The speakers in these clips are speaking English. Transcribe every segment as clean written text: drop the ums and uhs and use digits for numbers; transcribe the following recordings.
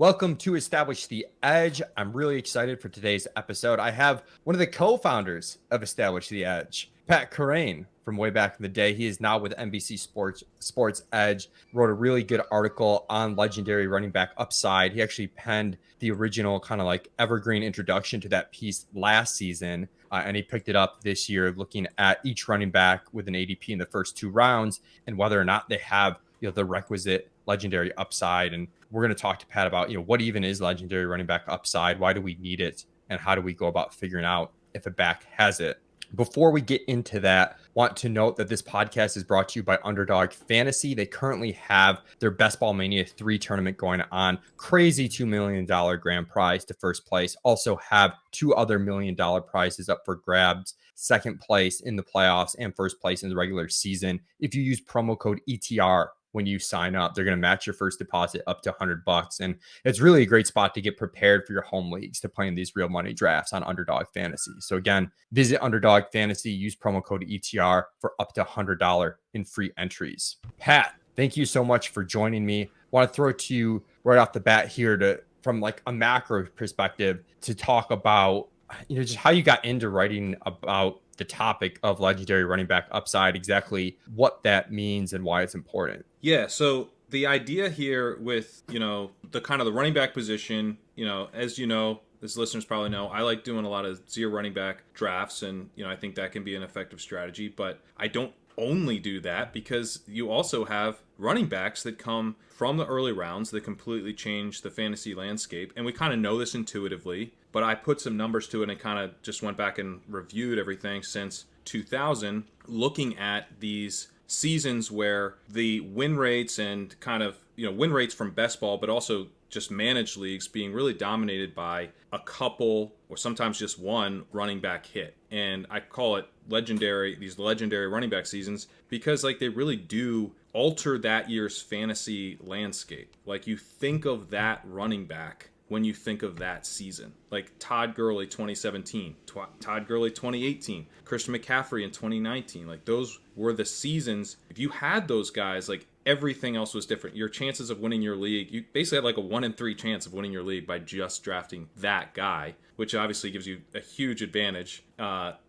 Welcome to Establish the Edge. I'm really excited for today's episode. I have one of the co-founders of Establish the Edge, Pat Kerrane, from way back in the day. He is now with NBC Sports Edge, wrote a really good article on legendary running back upside. He actually penned the original kind of like evergreen introduction to that piece last season, and he picked it up this year looking at each running back with an ADP in the first two rounds and whether or not they have the requisite legendary upside. And we're going to talk to Pat about, what even is legendary running back upside? Why do we need it? And how do we go about figuring out if a back has it? Before we get into that, want to note that this podcast is brought to you by Underdog Fantasy. They currently have their Best Ball Mania 3 tournament going on. Crazy $2 million grand prize to first place. Also have two other $1 million prizes up for grabs. Second place in the playoffs and first place in the regular season. If you use promo code ETR when you sign up, they're going to match your first deposit up to $100. And it's really a great spot to get prepared for your home leagues to play in these real money drafts on Underdog Fantasy. So again, visit Underdog Fantasy, use promo code ETR for up to $100 in free entries. Pat, thank you so much for joining me. I want to throw it to you right off the bat here from like a macro perspective to talk about, just how you got into writing about the topic of legendary running back upside, exactly what that means and why it's important. Yeah, so the idea here with, the kind of the running back position, as listeners probably know, I like doing a lot of zero running back drafts, and, I think that can be an effective strategy, but I don't only do that because you also have running backs that come from the early rounds that completely change the fantasy landscape, and we kind of know this intuitively, but I put some numbers to it and kind of just went back and reviewed everything since 2000, looking at these seasons where the win rates and kind of, win rates from best ball, but also just managed leagues being really dominated by a couple or sometimes just one running back hit. And I call it these legendary running back seasons because they really do alter that year's fantasy landscape. You think of that running back when you think of that season. Like Todd Gurley 2017, Todd Gurley 2018, Christian McCaffrey in 2019. Those were the seasons. If you had those guys, everything else was different. Your chances of winning your league, you basically had a 1 in 3 chance of winning your league by just drafting that guy, which obviously gives you a huge advantage.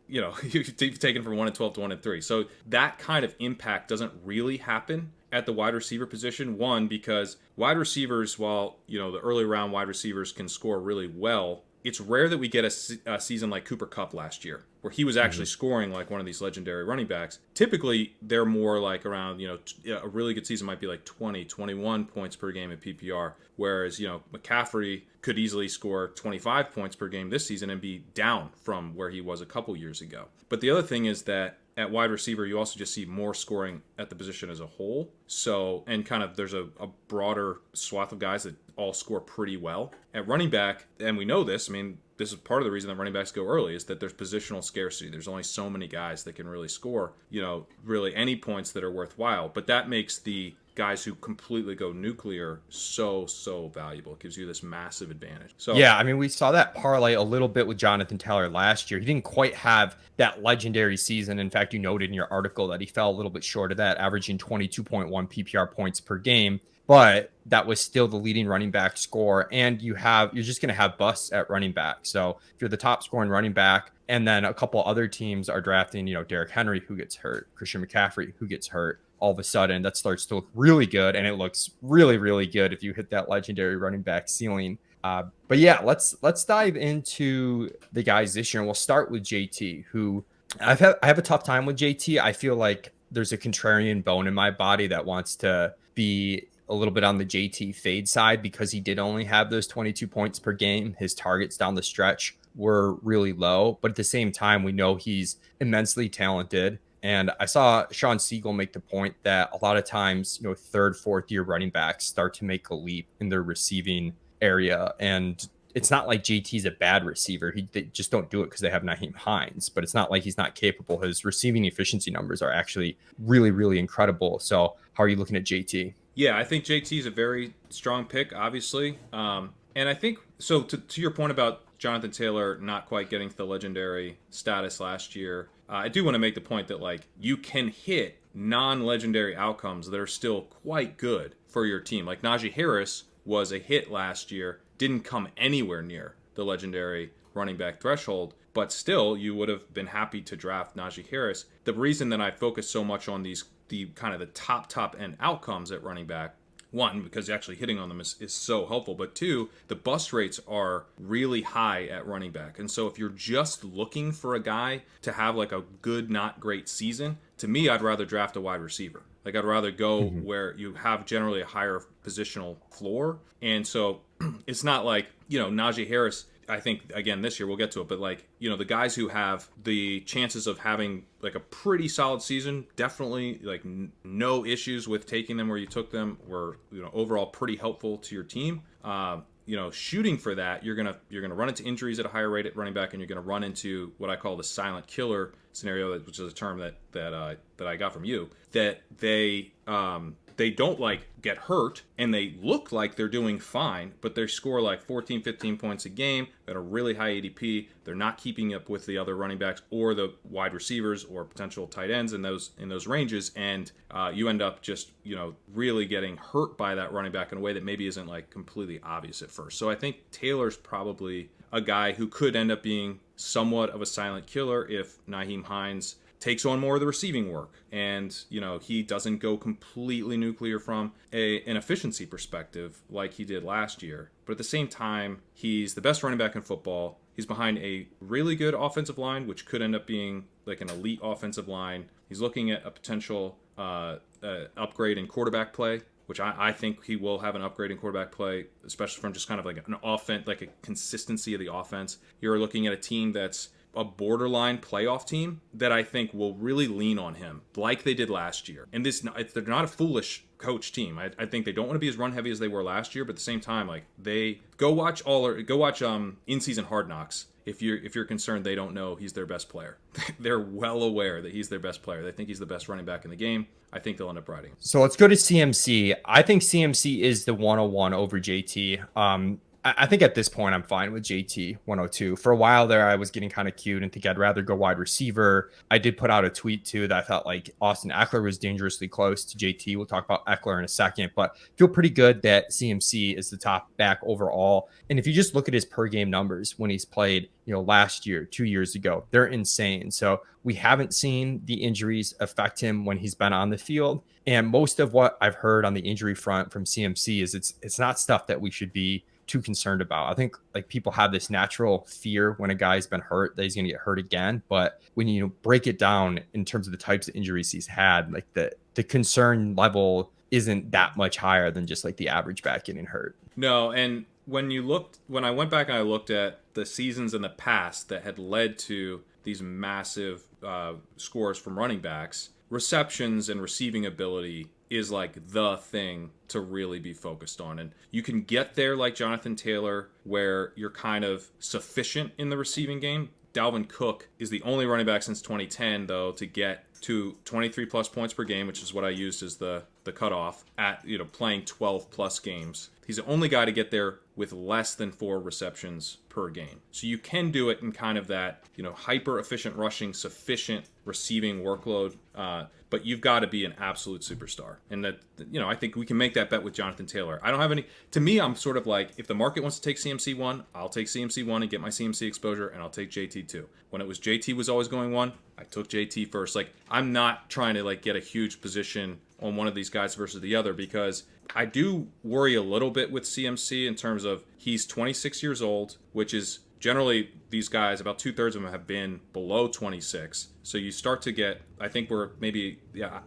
You've taken from 1 in 12 to 1 in 3. So that kind of impact doesn't really happen at the wide receiver position. One, because wide receivers, while, the early round wide receivers can score really well, it's rare that we get a season like Cooper Kupp last year, where he was actually scoring like one of these legendary running backs. Typically, they're more around, a really good season might be 20, 21 points per game in PPR, whereas, McCaffrey could easily score 25 points per game this season and be down from where he was a couple years ago. But the other thing is that at wide receiver, you also just see more scoring at the position as a whole. So, and kind of there's a broader swath of guys that all score pretty well. At running back, and we know this, this is part of the reason that running backs go early, is that there's positional scarcity. There's only so many guys that can really score, really any points that are worthwhile. But that makes the guys who completely go nuclear so valuable. It gives you this massive advantage. So yeah, we saw that parlay a little bit with Jonathan Taylor last year. He didn't quite have that legendary season. In fact, you noted in your article that he fell a little bit short of that, averaging 22.1 PPR points per game. But that was still the leading running back score. And you're just going to have busts at running back. So if you're the top scoring running back, and then a couple other teams are drafting, Derrick Henry, who gets hurt, Christian McCaffrey, who gets hurt, all of a sudden that starts to look really good. And it looks really, really good if you hit that legendary running back ceiling. But yeah, let's dive into the guys this year. And we'll start with JT, who I have a tough time with JT. I feel like there's a contrarian bone in my body that wants to be a little bit on the JT fade side because he did only have those 22 points per game. His targets down the stretch were really low, but at the same time, we know he's immensely talented. And I saw Sean Siegel make the point that a lot of times, third, fourth year running backs start to make a leap in their receiving area. And it's not like JT's a bad receiver. They just don't do it because they have Nyheim Hines, but it's not like he's not capable. His receiving efficiency numbers are actually really, really incredible. So how are you looking at JT? Yeah, I think JT is a very strong pick, obviously. And I think, so to your point about Jonathan Taylor not quite getting to the legendary status last year, I do want to make the point that you can hit non-legendary outcomes that are still quite good for your team. Like Najee Harris was a hit last year, didn't come anywhere near the legendary running back threshold, but still you would have been happy to draft Najee Harris. The reason that I focus so much on the kind of the top end outcomes at running back, one, because actually hitting on them is so helpful, but two, the bust rates are really high at running back. And so if you're just looking for a guy to have like a good, not great season, to me, I'd rather draft a wide receiver. Like I'd rather go where you have generally a higher positional floor. And so it's not like, Najee Harris, I think, again, this year, we'll get to it, but like, the guys who have the chances of having like a pretty solid season, definitely like no issues with taking them where you took them, were, overall pretty helpful to your team. Shooting for that, you're gonna run into injuries at a higher rate at running back, and you're gonna run into what I call the silent killer scenario, which is a term that I got from you, that they don't like get hurt and they look like they're doing fine, but they score like 14, 15 points a game at a really high ADP. They're not keeping up with the other running backs or the wide receivers or potential tight ends in those ranges, and you end up just really getting hurt by that running back in a way that maybe isn't like completely obvious at first. So I think Taylor's probably a guy who could end up being somewhat of a silent killer if Nyheim Hines takes on more of the receiving work, and he doesn't go completely nuclear from an efficiency perspective like he did last year. But at the same time, he's the best running back in football. He's behind a really good offensive line, which could end up being like an elite offensive line. He's looking at a potential upgrade in quarterback play, which I think he will have an upgrade in quarterback play, especially from just kind of like an offense, like a consistency of the offense. You're looking at a team that's a borderline playoff team that I think will really lean on him like they did last year. And they're not a foolish coach team. I think they don't want to be as run heavy as they were last year, but at the same time, like they go watch in-season Hard Knocks. If you're concerned they don't know he's their best player. They're well aware that he's their best player. They think he's the best running back in the game. I think they'll end up riding. So let's go to CMC. I think CMC is the 101 over JT. I think at this point I'm fine with JT 102. For a while there, I was getting kind of cute and think I'd rather go wide receiver. I did put out a tweet too that I thought like Austin Ekeler was dangerously close to JT. We'll talk about Ekeler in a second, but feel pretty good that CMC is the top back overall. And if you just look at his per game numbers when he's played, last year, 2 years ago, they're insane. So we haven't seen the injuries affect him when he's been on the field. And most of what I've heard on the injury front from CMC is it's not stuff that we should be too concerned about. I think like people have this natural fear when a guy's been hurt that he's going to get hurt again. But when you break it down in terms of the types of injuries he's had, like the concern level isn't that much higher than just like the average back getting hurt. No, and when I went back and I looked at the seasons in the past that had led to these massive scores from running backs, receptions and receiving ability is like the thing to really be focused on. And you can get there like Jonathan Taylor, where you're kind of sufficient in the receiving game. Dalvin Cook is the only running back since 2010, though, to get to 23 plus points per game, which is what I used as the cutoff at, playing 12 plus games. He's the only guy to get there with less than 4 receptions per game. So you can do it in kind of that, hyper efficient rushing, sufficient receiving workload. But you've got to be an absolute superstar. And that, I think we can make that bet with Jonathan Taylor. I don't have any, to me, I'm sort of like, if the market wants to take CMC 1, I'll take CMC 1 and get my CMC exposure, and I'll take JT 2. When it was JT was always going 1, I took JT first. Like, I'm not trying to like get a huge position on one of these guys versus the other, because I do worry a little bit with CMC in terms of he's 26 years old, which is generally these guys, about 2/3 of them have been below 26. So you start to get, I think we're maybe,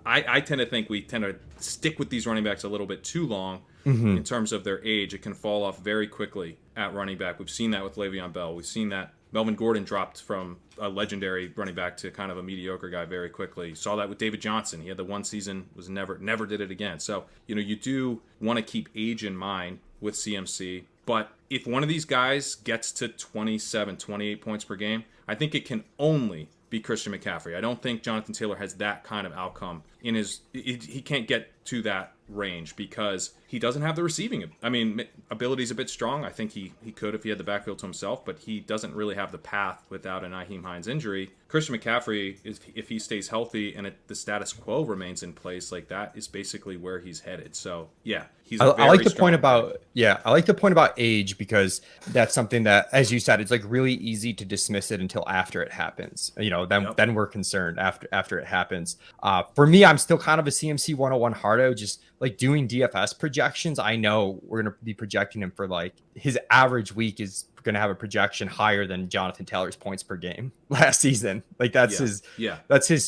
I tend to think we tend to stick with these running backs a little bit too long in terms of their age. It can fall off very quickly at running back. We've seen that with Le'Veon Bell. We've seen that Melvin Gordon dropped from a legendary running back to kind of a mediocre guy very quickly. Saw that with David Johnson. He had the one season, was never did it again. So, you do want to keep age in mind with CMC. But if one of these guys gets to 27, 28 points per game, I think it can only be Christian McCaffrey. I don't think Jonathan Taylor has that kind of outcome in he can't get to that range because he doesn't have the receiving. I mean, ability is a bit strong. I think he could if he had the backfield to himself, but he doesn't really have the path without a Nyheim Hines injury. Christian McCaffrey, if he stays healthy and the status quo remains in place, like that is basically where he's headed. So yeah, he's a very I like the strong point about pick. I like the point about age, because that's something that, as you said, it's like really easy to dismiss it until after it happens. Then we're concerned after it happens. For me, I'm still kind of a CMC 101 hardo, just like doing DFS projections. I know we're going to be projecting him for like his average week is going to have a projection higher than Jonathan Taylor's points per game last season. Like that's his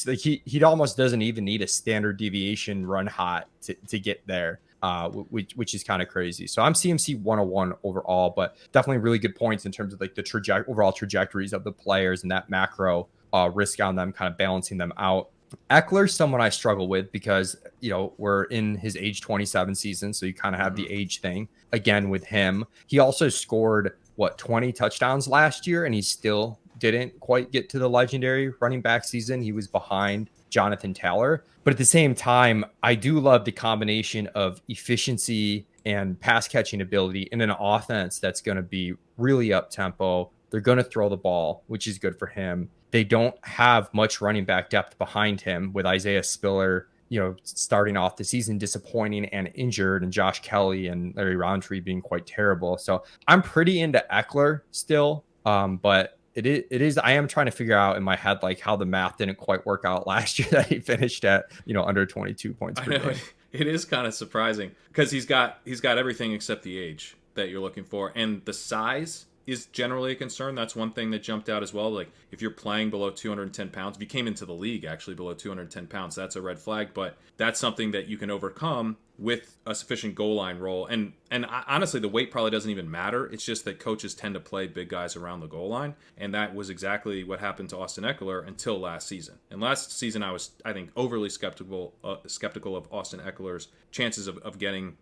like he almost doesn't even need a standard deviation run hot to get there. Which is kind of crazy. So I'm CMC 101 overall, but definitely really good points in terms of like the overall trajectories of the players and that macro risk on them, kind of balancing them out. Ekeler's someone I struggle with because, we're in his age 27 season. So you kind of have the age thing again with him. He also scored 20 touchdowns last year, and he still didn't quite get to the legendary running back season. He was behind Jonathan Taylor. But at the same time, I do love the combination of efficiency and pass catching ability in an offense that's going to be really up tempo. They're going to throw the ball, which is good for him. They don't have much running back depth behind him, with Isaiah Spiller, starting off the season disappointing and injured, and Josh Kelly and Larry Roundtree being quite terrible. So I'm pretty into Ekeler still, but it is. I am trying to figure out in my head like how the math didn't quite work out last year that he finished at under 22 points per game. It is kind of surprising because he's got everything except the age that you're looking for, and the size is generally a concern. That's one thing that jumped out as well. Like if you're playing below 210 pounds, if you came into the league actually below 210 pounds, that's a red flag. But that's something that you can overcome with a sufficient goal line role. And honestly, the weight probably doesn't even matter. It's just that coaches tend to play big guys around the goal line. And that was exactly what happened to Austin Ekeler until last season. And last season, I was, I think, overly skeptical of Austin Ekeler's chances of getting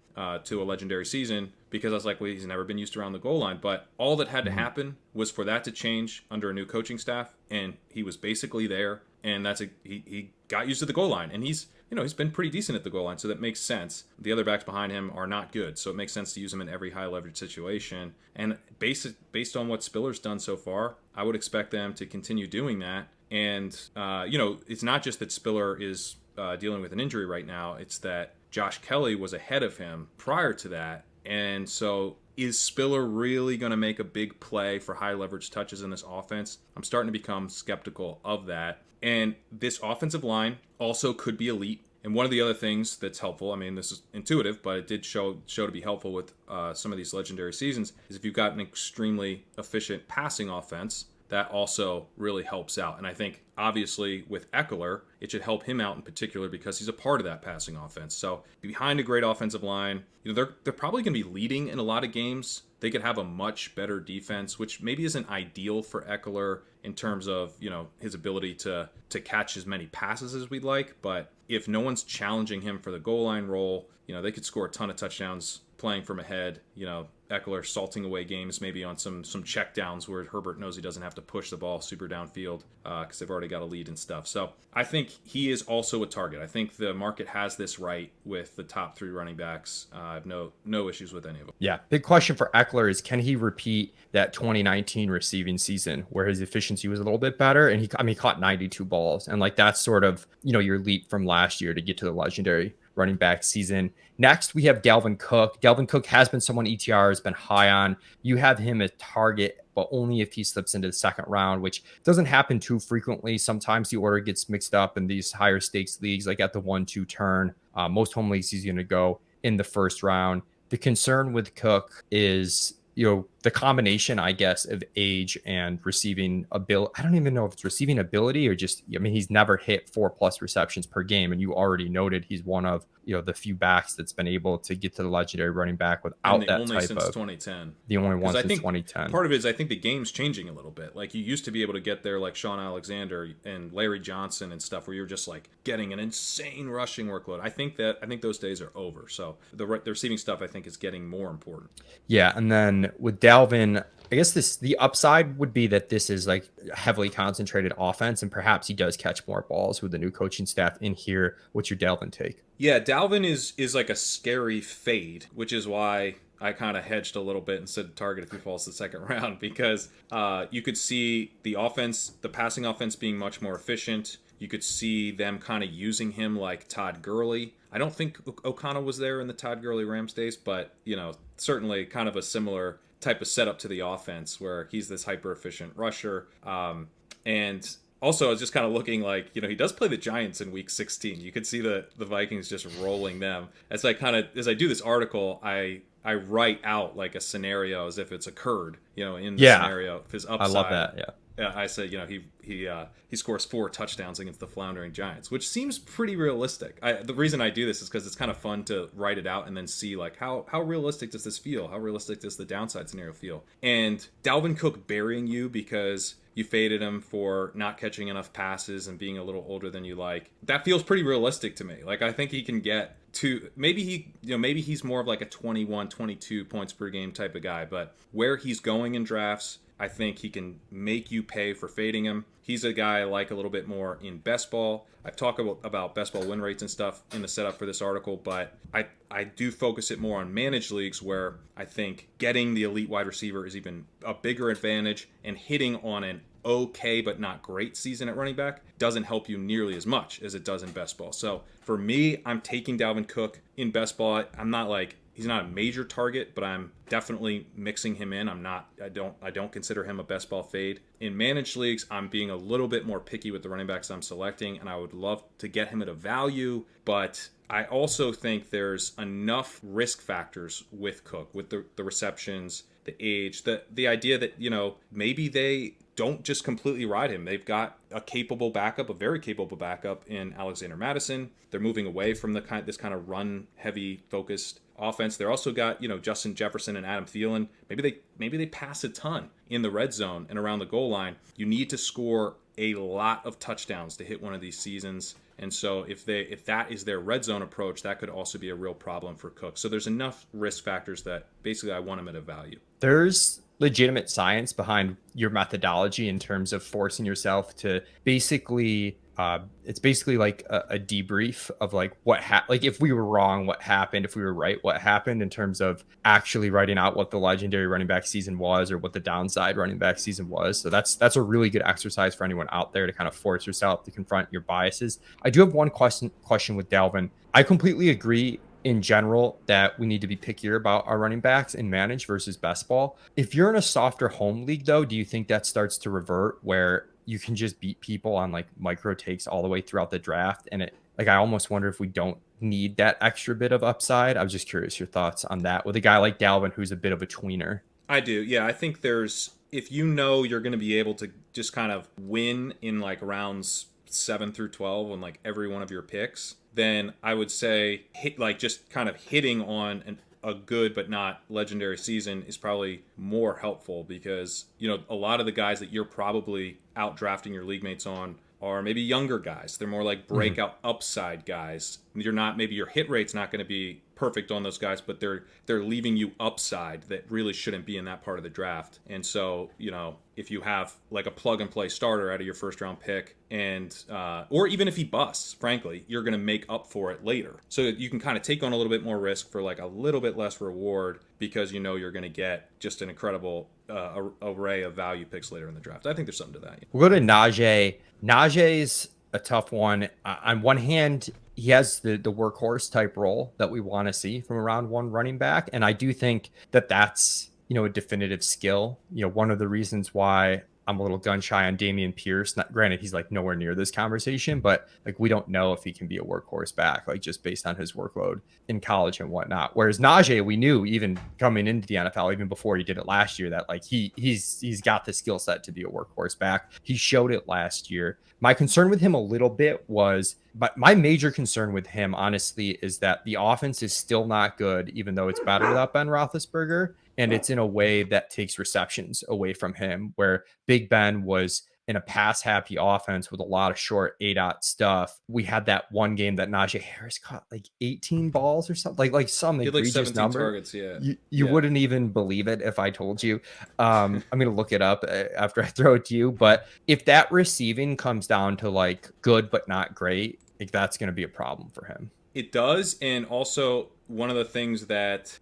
to a legendary season, because I was like, well, he's never been used around the goal line. But all that had to happen was for that to change under a new coaching staff. And he was basically there. And he got used to the goal line. And he's been pretty decent at the goal line, so that makes sense. The other backs behind him are not good, so it makes sense to use him in every high leverage situation. And based on what Spiller's done so far, I would expect them to continue doing that. And it's not just that Spiller is dealing with an injury right now; it's that Josh Kelly was ahead of him prior to that. And so, is Spiller really going to make a big play for high leverage touches in this offense? I'm starting to become skeptical of that. And this offensive line also could be elite. And one of the other things that's helpful, I mean, this is intuitive, but it did show to be helpful with some of these legendary seasons, is if you've got an extremely efficient passing offense, that also really helps out. And I think, obviously, with Ekeler, it should help him out in particular because he's a part of that passing offense. So behind a great offensive line, they're probably going to be leading in a lot of games. They could have a much better defense, which maybe isn't ideal for Ekeler in terms of, his ability to catch as many passes as we'd like. But if no one's challenging him for the goal line role, they could score a ton of touchdowns playing from ahead. Ekeler salting away games maybe on some check downs where Herbert knows he doesn't have to push the ball super downfield because they've already got a lead and stuff. So I think he is also a target. I think the market has this right with the top three running backs. I have no issues with any of them. Yeah. Big question for Ekeler is, can he repeat that 2019 receiving season where his efficiency was a little bit better? And he caught 92 balls. And like that's sort of, your leap from last year to get to the legendary running back season. Next, we have Dalvin Cook. Dalvin Cook has been someone ETR has been high on. You have him as target, but only if he slips into the second round, which doesn't happen too frequently. Sometimes the order gets mixed up in these higher stakes leagues, like at the 1-2 turn. Most home leagues, he's going to go in the first round. The concern with Cook is, the combination, I guess, of age and receiving ability. I don't even know if it's receiving ability or just, he's never hit 4+ receptions per game. And you already noted he's one of, the few backs that's been able to get to the legendary running back without that type of. The only since 2010. The only one since 2010. Part of it is I think the game's changing a little bit. Like you used to be able to get there like Sean Alexander and Larry Johnson and stuff where you're just like getting an insane rushing workload. I think those days are over. So the receiving stuff I think is getting more important. Yeah. And then with Dalvin, I guess the upside would be that this is like heavily concentrated offense, and perhaps he does catch more balls with the new coaching staff in here. What's your Dalvin take? Yeah, Dalvin is like a scary fade, which is why I kind of hedged a little bit and said target if he falls to the second round because you could see the passing offense being much more efficient. You could see them kind of using him like Todd Gurley. I don't think O'Connell was there in the Todd Gurley Rams days, but certainly kind of a similar type of setup to the offense where he's this hyper efficient rusher. And also, I was just kind of looking like, he does play the Giants in week 16. You could see the Vikings just rolling them. As I do this article, I write out like a scenario as if it's occurred, in the scenario of his upside. I love that. Yeah. I said, he scores 4 touchdowns against the floundering Giants, which seems pretty realistic. The reason I do this is because it's kind of fun to write it out and then see like how realistic does this feel? How realistic does the downside scenario feel? And Dalvin Cook burying you because you faded him for not catching enough passes and being a little older than you like. That feels pretty realistic to me. Like I think he can get to maybe he's more of like a 21, 22 points per game type of guy, but where he's going in drafts, I think he can make you pay for fading him. He's a guy I like a little bit more in best ball. I've talked about best ball win rates and stuff in the setup for this article, but I do focus it more on managed leagues where I think getting the elite wide receiver is even a bigger advantage, and hitting on an okay but not great season at running back doesn't help you nearly as much as it does in best ball. So for me, I'm taking Dalvin Cook in best ball. I'm not like, he's not a major target, but I'm definitely mixing him in. I don't consider him a best ball fade. In managed leagues, I'm being a little bit more picky with the running backs I'm selecting, and I would love to get him at a value, but I also think there's enough risk factors with Cook, with the receptions, the age, the idea that, maybe they don't just completely ride him. They've got a very capable backup in Alexander Mattison. They're moving away from this kind of run-heavy focused offense. They're also got, Justin Jefferson and Adam Thielen. Maybe they pass a ton in the red zone and around the goal line. You need to score a lot of touchdowns to hit one of these seasons. And so if that is their red zone approach, that could also be a real problem for Cook. So there's enough risk factors that basically I want him at a value. There's legitimate science behind your methodology in terms of forcing yourself to basically it's basically like a debrief of like like if we were wrong, what happened, if we were right, what happened, in terms of actually writing out what the legendary running back season was or what the downside running back season was. So that's a really good exercise for anyone out there to kind of force yourself to confront your biases. I do have one question with Dalvin. I completely agree in general that we need to be pickier about our running backs in managed versus best ball. If you're in a softer home league though, do you think that starts to revert where you can just beat people on like micro takes all the way throughout the draft? And I almost wonder if we don't need that extra bit of upside. I was just curious your thoughts on that with a guy like Dalvin, who's a bit of a tweener. I do. Yeah. I think if you're going to be able to just kind of win in like rounds 7 through 12 on like every one of your picks, then I would say just kind of hitting on a good but not legendary season is probably more helpful, because a lot of the guys that you're probably out drafting your league mates on are maybe younger guys. They're more like breakout upside guys. Maybe your hit rate's not going to be perfect on those guys, but they're leaving you upside that really shouldn't be in that part of the draft. And so, if you have like a plug and play starter out of your first round pick, and or even if he busts, frankly, you're going to make up for it later. So you can kind of take on a little bit more risk for like a little bit less reward, because you're going to get just an incredible array of value picks later in the draft. I think there's something to that. We'll go to Najee. Najee's a tough one. On one hand, he has the workhorse type role that we want to see from a round one running back. And I do think that that's, a definitive skill. One of the reasons why I'm a little gun shy on Dameon Pierce. Granted, he's like nowhere near this conversation, but like we don't know if he can be a workhorse back, like just based on his workload in college and whatnot. Whereas Najee, we knew even coming into the NFL, even before he did it last year, that like he's got the skill set to be a workhorse back. He showed it last year. My concern with him a little bit but my major concern with him, honestly, is that the offense is still not good, even though it's better without Ben Roethlisberger. And it's in a way that takes receptions away from him, where Big Ben was in a pass-happy offense with a lot of short A-dot stuff. We had that one game that Najee Harris caught like 18 balls or something, like some egregious number. Targets, yeah. You wouldn't even believe it if I told you. I'm going to look it up after I throw it to you. But if that receiving comes down to like good but not great, like that's going to be a problem for him. It does, and also one of the things that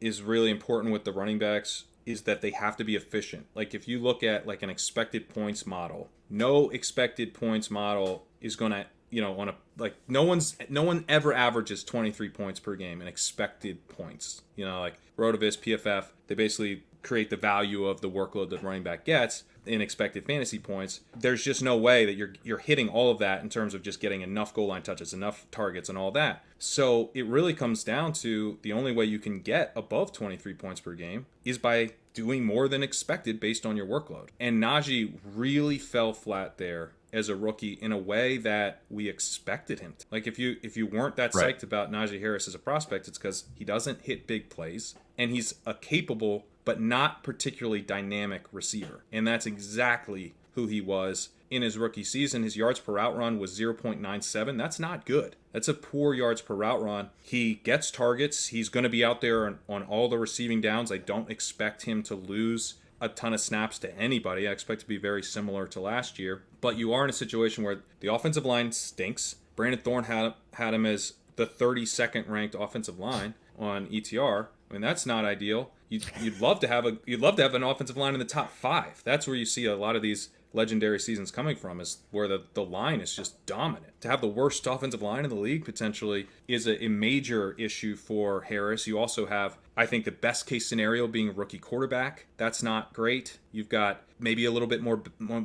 is really important with the running backs is that they have to be efficient. Like if you look at like an expected points model, no expected points model is going to, on a like no one ever averages 23 points per game in expected points. Like Rotoviz, PFF, they basically create the value of the workload that running back gets in expected fantasy points. There's just no way that you're hitting all of that in terms of just getting enough goal line touches, enough targets, and all that. So it really comes down to the only way you can get above 23 points per game is by doing more than expected based on your workload. And Najee really fell flat there as a rookie in a way that we expected him to. Like if you weren't that psyched about Najee Harris as a prospect, it's because he doesn't hit big plays and he's a capable but not particularly dynamic receiver. And that's exactly who he was in his rookie season. His yards per route run was 0.97. That's not good. That's a poor yards per route run. He gets targets. He's going to be out there on all the receiving downs. I don't expect him to lose a ton of snaps to anybody. I expect to be very similar to last year. But you are in a situation where the offensive line stinks. Brandon Thorne had him as the 32nd ranked offensive line on ETR. I mean, that's not ideal. You'd love to have an offensive line in the top 5. That's where you see a lot of these legendary seasons coming from, is where the line is just dominant. To have the worst offensive line in the league potentially is a major issue for Harris. You also have, I think, the best case scenario being a rookie quarterback. That's not great. You've got maybe a little bit more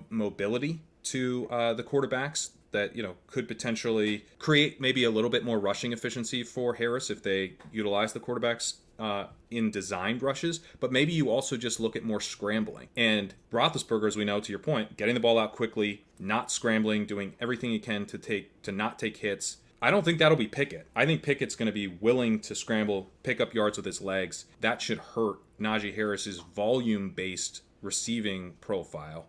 mobility to the quarterbacks that could potentially create maybe a little bit more rushing efficiency for Harris if they utilize the quarterbacks in designed rushes. But maybe you also just look at more scrambling. And Roethlisberger, as we know, to your point, getting the ball out quickly, not scrambling, doing everything he can to not take hits. I don't think that'll be Pickett. I think Pickett's going to be willing to scramble, pick up yards with his legs. That should hurt Najee Harris's volume-based receiving profile.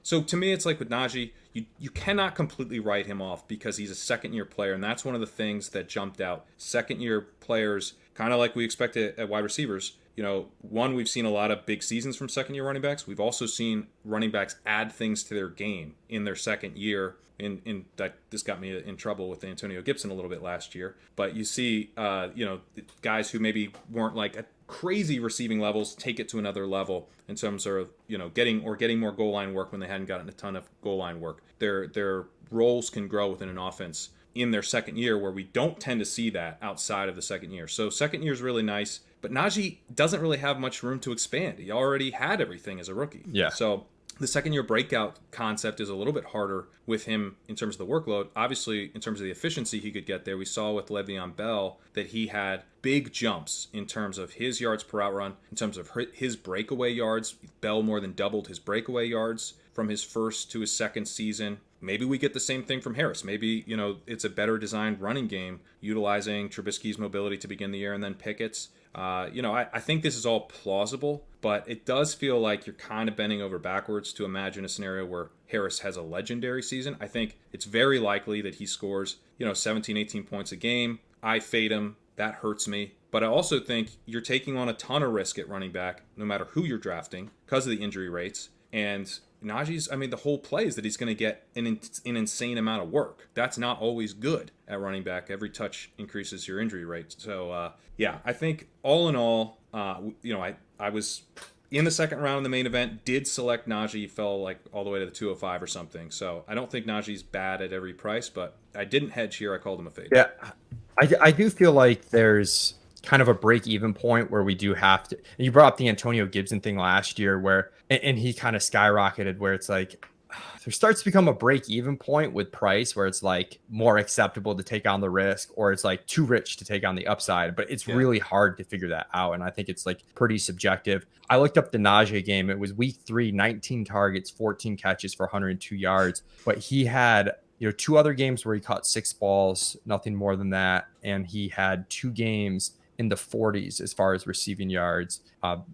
So to me, it's like with Najee, you cannot completely write him off because he's a second-year player, and that's one of the things that jumped out. Second-year players, kind of like we expected at wide receivers. One, we've seen a lot of big seasons from second-year running backs. We've also seen running backs add things to their game in their second year. In that, this got me in trouble with Antonio Gibson a little bit last year. But you see, guys who maybe weren't like at crazy receiving levels take it to another level in terms of getting more goal line work when they hadn't gotten a ton of goal line work. Their roles can grow within an offense in their second year, where we don't tend to see that outside of the second year. So second year is really nice, but Najee doesn't really have much room to expand. He already had everything as a rookie. Yeah. So the second year breakout concept is a little bit harder with him in terms of the workload. Obviously, in terms of the efficiency he could get there, we saw with Le'Veon Bell that he had big jumps in terms of his yards per out run, in terms of his breakaway yards. Bell more than doubled his breakaway yards from his first to his second season. Maybe we get the same thing from Harris. Maybe, it's a better designed running game utilizing Trubisky's mobility to begin the year and then Pickett's. I think this is all plausible, but it does feel like you're kind of bending over backwards to imagine a scenario where Harris has a legendary season. I think it's very likely that he scores, 17, 18 points a game. I fade him. That hurts me. But I also think you're taking on a ton of risk at running back, no matter who you're drafting, because of the injury rates. And Najee's, the whole play is that he's going to get an insane amount of work. That's not always good at running back. Every touch increases your injury rate. So, I think all in all, I was in the second round in the main event, did select Najee, fell like all the way to the 205 or something. So I don't think Najee's bad at every price, but I didn't hedge here. I called him a fade. Yeah, I do feel like there's kind of a break-even point where we do have to. And you brought up the Antonio Gibson thing last year where, and he kind of skyrocketed, where it's like there starts to become a break-even point with price where it's like more acceptable to take on the risk, or it's like too rich to take on the upside. But it's really hard to figure that out, and I think it's like pretty subjective. I looked up the Najee game. It was week 3, 19 targets, 14 catches for 102 yards, but he had 2 other games where he caught 6 balls, nothing more than that, and he had 2 games in the 40s as far as receiving yards,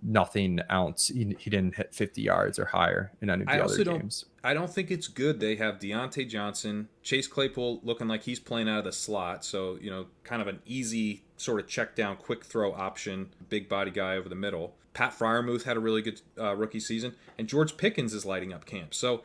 nothing else. He didn't hit 50 yards or higher in any of the other games. I don't think it's good. They have Deontay Johnson, Chase Claypool looking like he's playing out of the slot. So, kind of an easy sort of check down, quick throw option, big body guy over the middle. Pat Freiermuth had a really good rookie season, and George Pickens is lighting up camp. So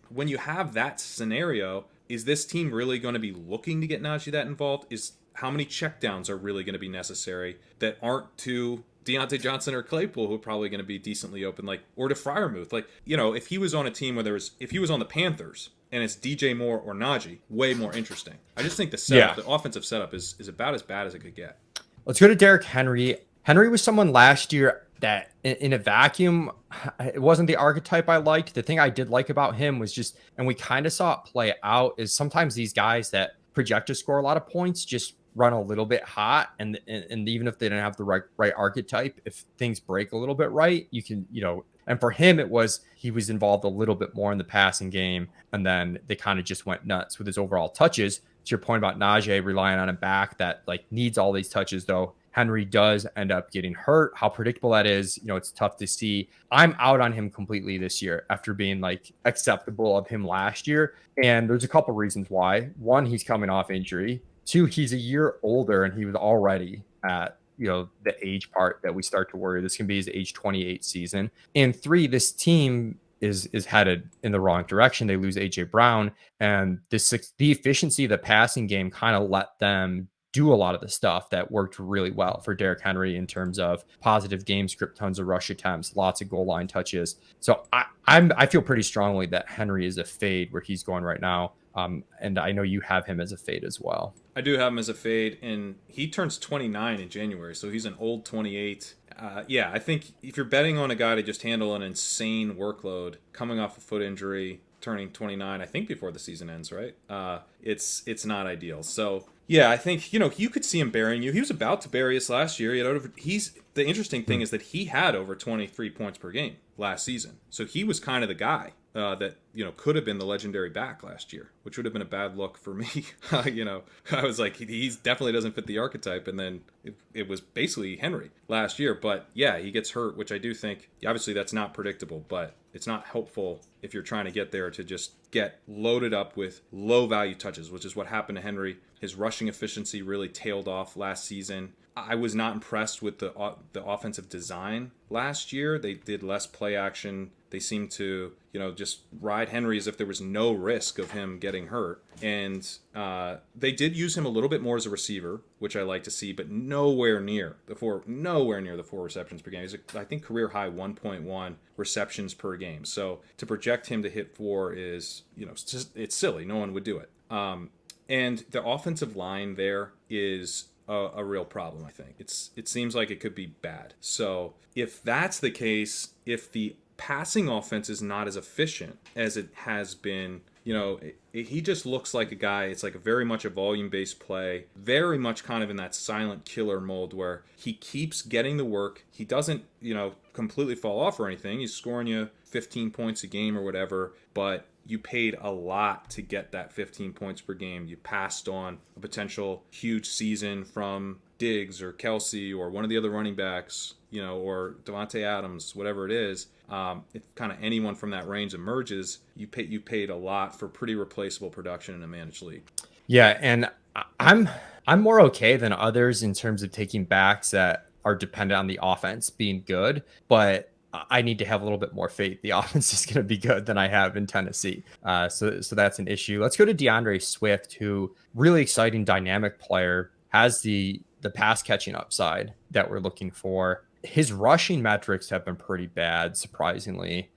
when you have that scenario, is this team really going to be looking to get Najee that involved? Is how many checkdowns are really going to be necessary that aren't to Deontay Johnson or Claypool, who are probably going to be decently open, like, or to Freiermuth. Like, if he was on a team where if he was on the Panthers and it's DJ Moore or Najee, way more interesting. I just think the setup, the offensive setup is about as bad as it could get. Let's go to Derrick Henry. Henry was someone last year that in a vacuum, it wasn't the archetype I liked. The thing I did like about him was just, and we kind of saw it play out, is sometimes these guys that project to score a lot of points just run a little bit hot, and even if they didn't have the right archetype, if things break a little bit right, you can, and for him he was involved a little bit more in the passing game, and then they kind of just went nuts with his overall touches. To your point about Najee relying on a back that like needs all these touches, though Henry does end up getting hurt. How predictable that is, it's tough to see. I'm out on him completely this year after being like acceptable of him last year. And there's a couple reasons why. One, he's coming off injury. Two, he's a year older and he was already at, the age part that we start to worry. This can be his age 28 season. And three, this team is headed in the wrong direction. They lose AJ Brown, and the efficiency of the passing game kind of let them do a lot of the stuff that worked really well for Derrick Henry in terms of positive game script, tons of rush attempts, lots of goal line touches. So I feel pretty strongly that Henry is a fade where he's going right now. And I know you have him as a fade as well. I do have him as a fade, and he turns 29 in January, so he's an old 28. I think if you're betting on a guy to just handle an insane workload, coming off a foot injury, turning 29, I think before the season ends, right? It's not ideal. So yeah, I think you could see him burying you. He was about to bury us last year. The interesting thing is that he had over 23 points per game last season, so he was kind of the guy that could have been the legendary back last year, which would have been a bad look for me. I was like, he definitely doesn't fit the archetype, and then it was basically Henry last year. But yeah, he gets hurt, which I do think obviously that's not predictable, but it's not helpful if you're trying to get there to just get loaded up with low value touches, which is what happened to Henry. His rushing efficiency really tailed off last season. I was not impressed with the offensive design last year. They did less play action. They seemed to, just ride Henry as if there was no risk of him getting hurt. And they did use him a little bit more as a receiver, which I like to see, but nowhere near the four receptions per game. He's, I think, career high 1.1 receptions per game. So to project him to hit 4 is, it's silly. No one would do it. And the offensive line there is a real problem, I think. It seems like it could be bad. So if that's the case, if the passing offense is not as efficient as it has been, he just looks like a guy. It's like very much a volume-based play, very much kind of in that silent killer mold where he keeps getting the work. He doesn't, completely fall off or anything. He's scoring you 15 points a game or whatever, but you paid a lot to get that 15 points per game. You passed on a potential huge season from Diggs or Kelsey or one of the other running backs, or Davante Adams, whatever it is. If kind of anyone from that range emerges, you paid a lot for pretty replaceable production in a managed league. Yeah, and I'm more okay than others in terms of taking backs that are dependent on the offense being good, but I need to have a little bit more faith the offense is going to be good than I have in Tennessee. So that's an issue. Let's go to DeAndre Swift, who really exciting dynamic player, has the pass catching upside that we're looking for. His rushing metrics have been pretty bad, surprisingly.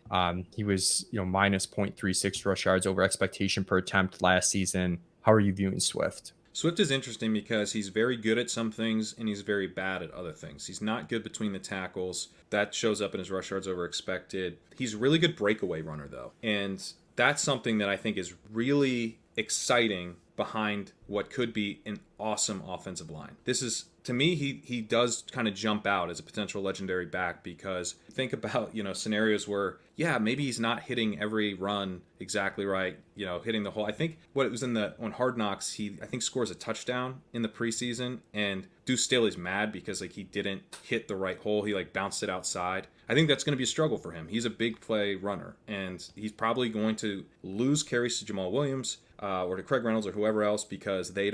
He was, minus 0.36 rush yards over expectation per attempt last season. How are you viewing Swift? Swift is interesting because he's very good at some things and he's very bad at other things. He's not good between the tackles. That shows up in his rush yards over expected. He's a really good breakaway runner, though. And that's something that I think is really exciting behind what could be an awesome offensive line. This is, to me, he does kind of jump out as a potential legendary back because think about, scenarios where, maybe he's not hitting every run exactly right, hitting the hole. I think what it was on Hard Knocks, he scores a touchdown in the preseason, and Deuce Staley's mad because he didn't hit the right hole. He bounced it outside. I think that's going to be a struggle for him. He's a big play runner, and he's probably going to lose carries to Jamal Williams or to Craig Reynolds or whoever else because they're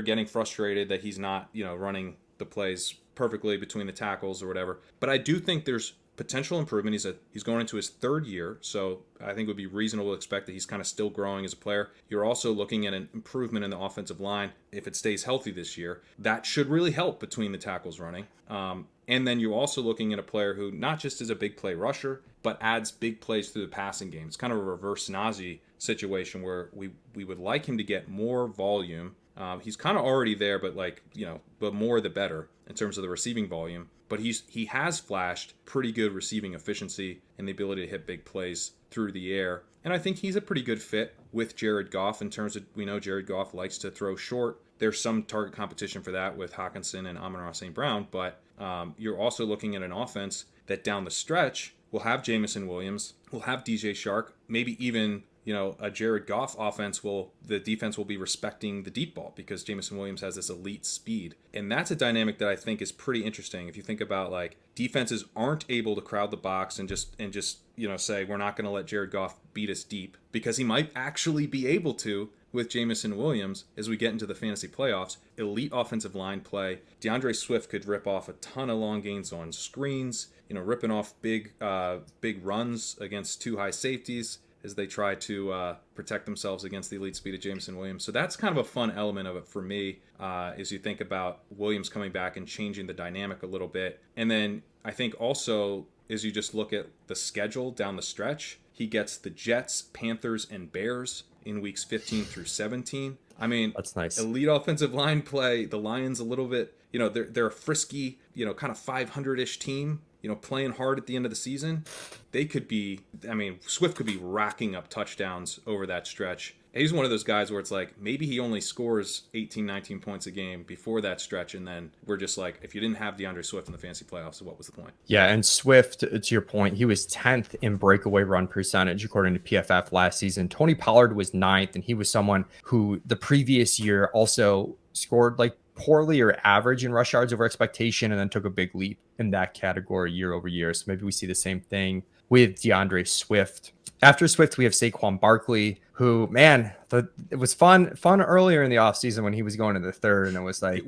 getting frustrated that he's not running the plays perfectly between the tackles or whatever. But I do think there's potential improvement. He's going into his third year, so I think it would be reasonable to expect that he's kind of still growing as a player. You're also looking at an improvement in the offensive line if it stays healthy this year. That should really help between the tackles running. And then you're also looking at a player who not just is a big play rusher, but adds big plays through the passing game. It's kind of a reverse Najee situation where we would like him to get more volume. He's kind of already there, but but more the better in terms of the receiving volume. But he has flashed pretty good receiving efficiency and the ability to hit big plays through the air. And I think he's a pretty good fit with Jared Goff in terms of, we know Jared Goff likes to throw short. There's some target competition for that with Hawkinson and Amon-Ra St. Brown, but you're also looking at an offense that down the stretch will have Jameson Williams, will have DJ Shark, maybe even a Jared Goff offense the defense will be respecting the deep ball because Jameson Williams has this elite speed. And that's a dynamic that I think is pretty interesting. If you think about defenses aren't able to crowd the box and just say, we're not going to let Jared Goff beat us deep, because he might actually be able to with Jameson Williams as we get into the fantasy playoffs. Elite offensive line play. DeAndre Swift could rip off a ton of long gains on screens, ripping off big runs against two high safeties as they try to protect themselves against the elite speed of Jameson Williams. So that's kind of a fun element of it for me as you think about Williams coming back and changing the dynamic a little bit. And then I think also as you just look at the schedule down the stretch, he gets the Jets, Panthers, and Bears in weeks 15 through 17. I mean, that's nice. Elite offensive line play. The Lions a little bit, they're a frisky, kind of 500-ish team, playing hard at the end of the season. They could be, Swift could be racking up touchdowns over that stretch. And he's one of those guys where it's maybe he only scores 18, 19 points a game before that stretch. And then we're just if you didn't have DeAndre Swift in the fantasy playoffs, what was the point? Yeah, and Swift, to your point, he was 10th in breakaway run percentage, according to PFF last season. Tony Pollard was 9th, and he was someone who the previous year also scored poorly or average in rush yards over expectation, and then took a big leap in that category year over year. So maybe we see the same thing with DeAndre Swift. After Swift, we have Saquon Barkley, who, man, it was fun earlier in the offseason when he was going to the third, and it was it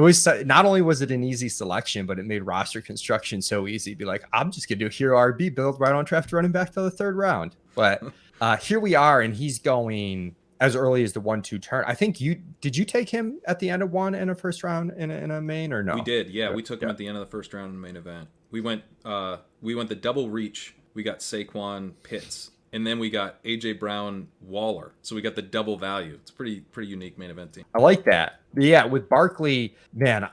was not only was it an easy selection, but it made roster construction so easy. Be I'm just gonna do hero RB, build right on draft running back to the third round. But here we are, and he's going as early as the 1-2 turn. I think did you take him at the end of one in a first round in a main, or no? We did, yeah. We took him at the end of the first round in the main event. We went the double reach. We got Saquon, Pitts, and then we got AJ Brown, Waller. So we got the double value. It's a pretty unique main event team. I like that. Yeah, with Barkley, man,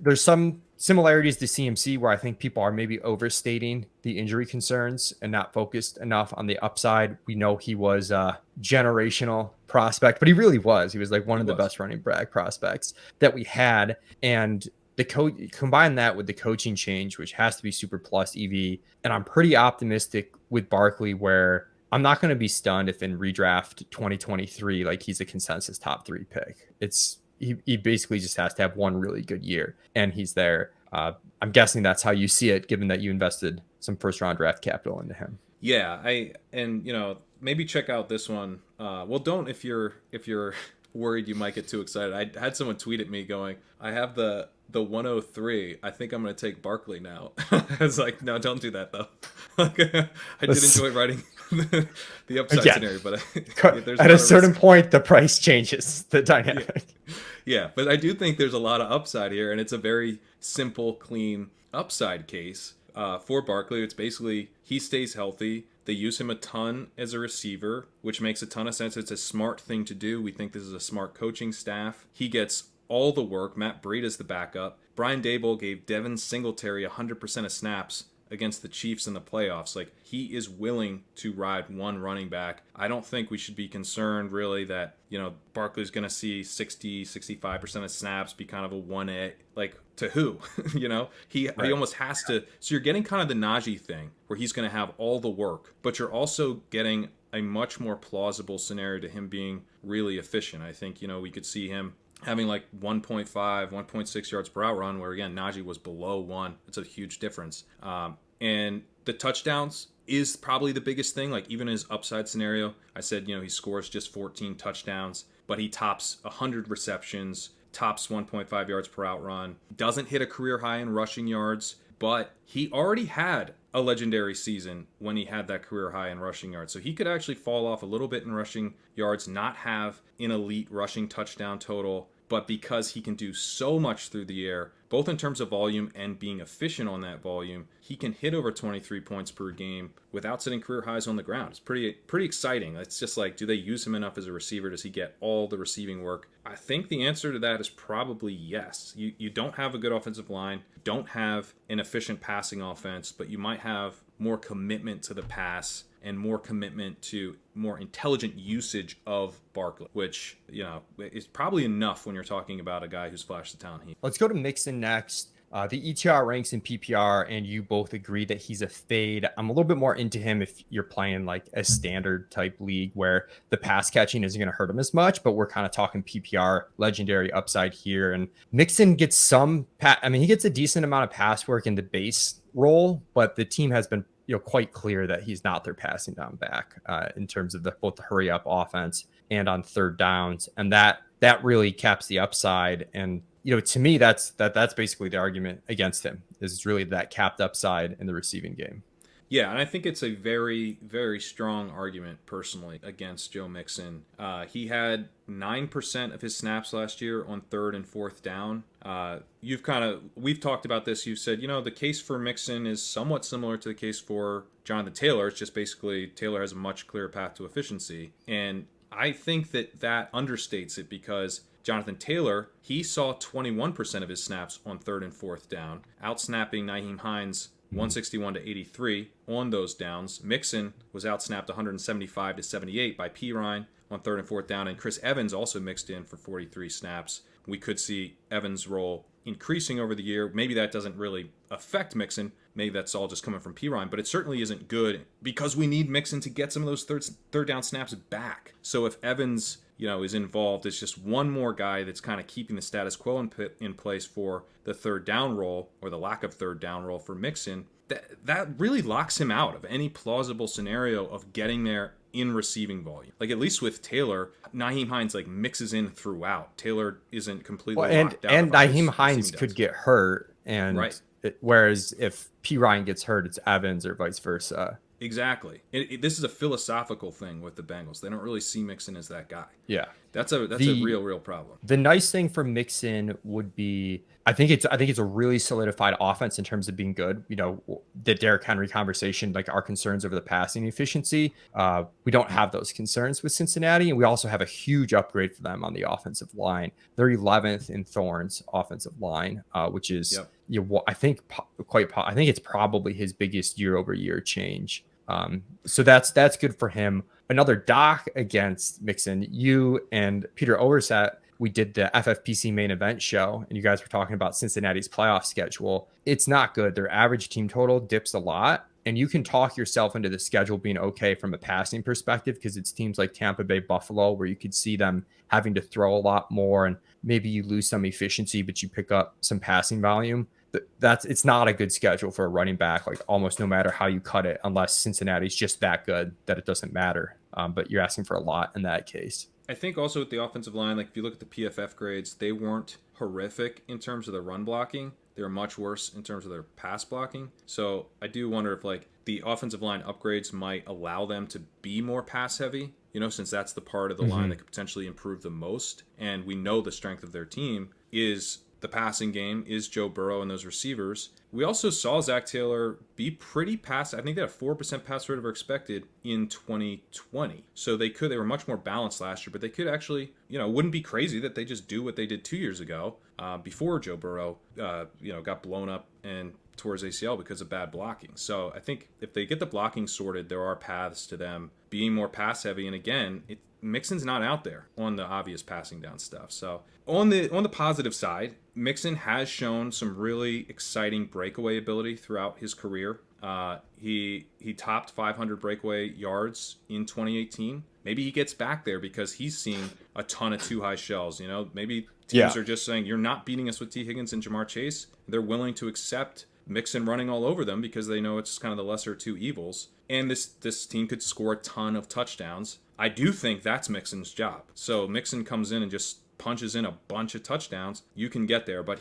there's some similarities to CMC where I think people are maybe overstating the injury concerns and not focused enough on the upside. We know he was a generational prospect, but he really was. He was one of the best running back prospects that we had. And combine that with the coaching change, which has to be super plus EV. And I'm pretty optimistic with Barkley, where I'm not going to be stunned if in redraft 2023, he's a consensus top 3 pick. He basically just has to have one really good year, and he's there. I'm guessing that's how you see it, given that you invested some first round draft capital into him. Yeah, maybe check out this one. Well, don't if you're worried you might get too excited. I had someone tweet at me going, I have the 103. I think I'm going to take Barkley now. I was no, don't do that, though. I did enjoy writing the upside scenario, but at a certain point, the price changes the dynamic. Yeah, but I do think there's a lot of upside here, and it's a very simple, clean upside case for Barkley. It's basically he stays healthy. They use him a ton as a receiver, which makes a ton of sense. It's a smart thing to do. We think this is a smart coaching staff. He gets all the work. Matt Breida's the backup. Brian Daboll gave Devin Singletary 100% of snaps against the Chiefs in the playoffs. He is willing to ride one running back. I don't think we should be concerned really that, Barkley's going to see 60-65% of snaps be kind of a 1A. To who? He almost has to. So you're getting kind of the Najee thing where he's going to have all the work, but you're also getting a much more plausible scenario to him being really efficient. I think, we could see him having 1.5, 1.6 yards per out run, where again, Najee was below 1. It's a huge difference. And the touchdowns is probably the biggest thing. Even his upside scenario, I said, he scores just 14 touchdowns, but he tops 100 receptions, tops 1.5 yards per out run, doesn't hit a career high in rushing yards, but he already had a legendary season when he had that career high in rushing yards. So he could actually fall off a little bit in rushing yards, not have an elite rushing touchdown total, but because he can do so much through the air, both in terms of volume and being efficient on that volume, he can hit over 23 points per game without setting career highs on the ground. It's pretty exciting. It's just like, do they use him enough as a receiver? Does he get all the receiving work? I think the answer to that is probably yes. You don't have a good offensive line, don't have an efficient passing offense, but you might have more commitment to the pass and more commitment to more intelligent usage of Barkley, which, is probably enough when you're talking about a guy who's flashed the talent heat. Let's go to Mixon next. The ETR ranks in PPR, and you both agree that he's a fade. I'm a little bit more into him if you're playing like a standard type league where the pass catching isn't going to hurt him as much, but we're kind of talking PPR legendary upside here. And Mixon gets he gets a decent amount of pass work in the base role, but the team has been quite clear that he's not their passing down back in terms of both the hurry up offense and on third downs. And that really caps the upside. And, to me, that's basically the argument against him is really that capped upside in the receiving game. Yeah, and I think it's a very, very strong argument personally against Joe Mixon. He had 9% of his snaps last year on third and fourth down. We've talked about this. You said, the case for Mixon is somewhat similar to the case for Jonathan Taylor. It's just basically Taylor has a much clearer path to efficiency. And I think that understates it because Jonathan Taylor, he saw 21% of his snaps on third and fourth down, outsnapping Nyheim Hines 161 to 83 on those downs. Mixon was outsnapped 175 to 78 by Kerrane on third and fourth down, and Chris Evans also mixed in for 43 snaps. We could see Evans' role increasing over the year. Maybe that doesn't really affect Mixon. Maybe that's all just coming from Kerrane, but it certainly isn't good because we need Mixon to get some of those third down snaps back. So if Evans is involved, it's just one more guy that's kind of keeping the status quo in place for the third down role or the lack of third down role for Mixon. That really locks him out of any plausible scenario of getting there in receiving volume. Like at least with Taylor, Nyheim Hines mixes in throughout. Taylor isn't completely locked out. And Nyheim Hines could get hurt, and right. Whereas if Kerrane gets hurt, it's Evans or vice versa. Exactly. This is a philosophical thing with the Bengals. They don't really see Mixon as that guy. Yeah. That's a real problem. The nice thing for Mixon would be, I think it's a really solidified offense in terms of being good. The Derrick Henry conversation, like our concerns over the passing efficiency, we don't have those concerns with Cincinnati, and we also have a huge upgrade for them on the offensive line. They're 11th in Thorne's offensive line, which is I think it's probably his biggest year-over-year change. So that's good for him. Another doc against Mixon, you and Peter Oversat, we did the FFPC main event show, and you guys were talking about Cincinnati's playoff schedule. It's not good. Their average team total dips a lot, and you can talk yourself into the schedule being okay from a passing perspective because it's teams like Tampa Bay, Buffalo, where you could see them having to throw a lot more, and maybe you lose some efficiency, but you pick up some passing volume. It's not a good schedule for a running back, like almost no matter how you cut it, unless Cincinnati's just that good that it doesn't matter. But you're asking for a lot in that case. I think also with the offensive line, if you look at the PFF grades, they weren't horrific in terms of the run blocking. They were much worse in terms of their pass blocking. So I do wonder if the offensive line upgrades might allow them to be more pass heavy, since that's the part of the line that could potentially improve the most. And we know the strength of their team is the passing game, is Joe Burrow and those receivers. We also saw Zach Taylor be pretty pass. I think they had a 4% pass rate over expected in 2020. So they were much more balanced last year, but they could actually, it wouldn't be crazy that they just do what they did 2 years ago before Joe Burrow, got blown up and tore his ACL because of bad blocking. So I think if they get the blocking sorted, there are paths to them being more pass heavy. And again, Mixon's not out there on the obvious passing down stuff. So on the positive side, Mixon has shown some really exciting breakaway ability throughout his career. He topped 500 breakaway yards in 2018. Maybe he gets back there because he's seen a ton of too high shells. Maybe teams are just saying, you're not beating us with T. Higgins and Jamar Chase. They're willing to accept Mixon running all over them because they know it's kind of the lesser two evils. And this team could score a ton of touchdowns. I do think that's Mixon's job. So Mixon comes in and just punches in a bunch of touchdowns. You can get there, but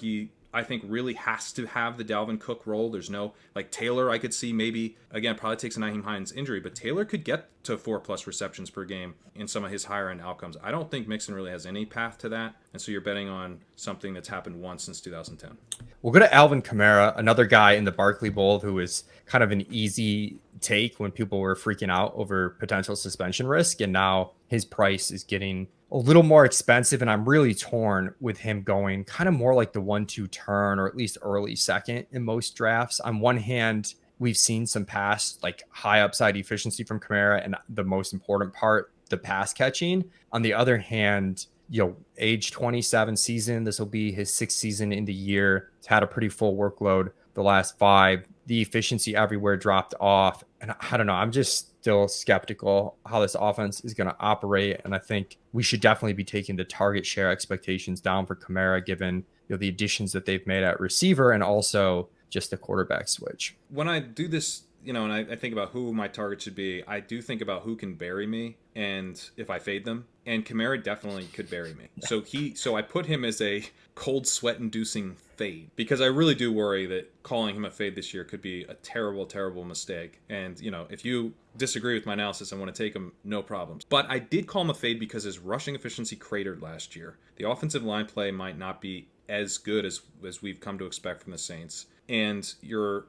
I think really has to have the Dalvin Cook role. There's no, like Taylor, I could see maybe, again, probably takes a Nyheim Hines injury, but Taylor could get to 4+ receptions per game in some of his higher end outcomes. I don't think Mixon really has any path to that. And so you're betting on something that's happened once since 2010. We'll go to Alvin Kamara, another guy in the Barkley Bowl who was kind of an easy take when people were freaking out over potential suspension risk. And now his price is getting a little more expensive. And I'm really torn with him going kind of more like the 1-2 turn, or at least early second in most drafts. On one hand, we've seen some pass, like high upside efficiency from Kamara, and the most important part, the pass catching. On the other hand, age 27 season, this will be his 6th season in the year. He's had a pretty full workload the last 5. The efficiency everywhere dropped off. And I don't know, I'm just still skeptical how this offense is going to operate. And I think we should definitely be taking the target share expectations down for Kamara, given the additions that they've made at receiver and also just the quarterback switch. When I do this, and I think about who my target should be, I do think about who can bury me and if I fade them. And Kamara definitely could bury me. So I put him as a cold sweat inducing fade, because I really do worry that calling him a fade this year could be a terrible, terrible mistake. And, if you disagree with my analysis and want to take him, no problems. But I did call him a fade because his rushing efficiency cratered last year. The offensive line play might not be as good as we've come to expect from the Saints. And you're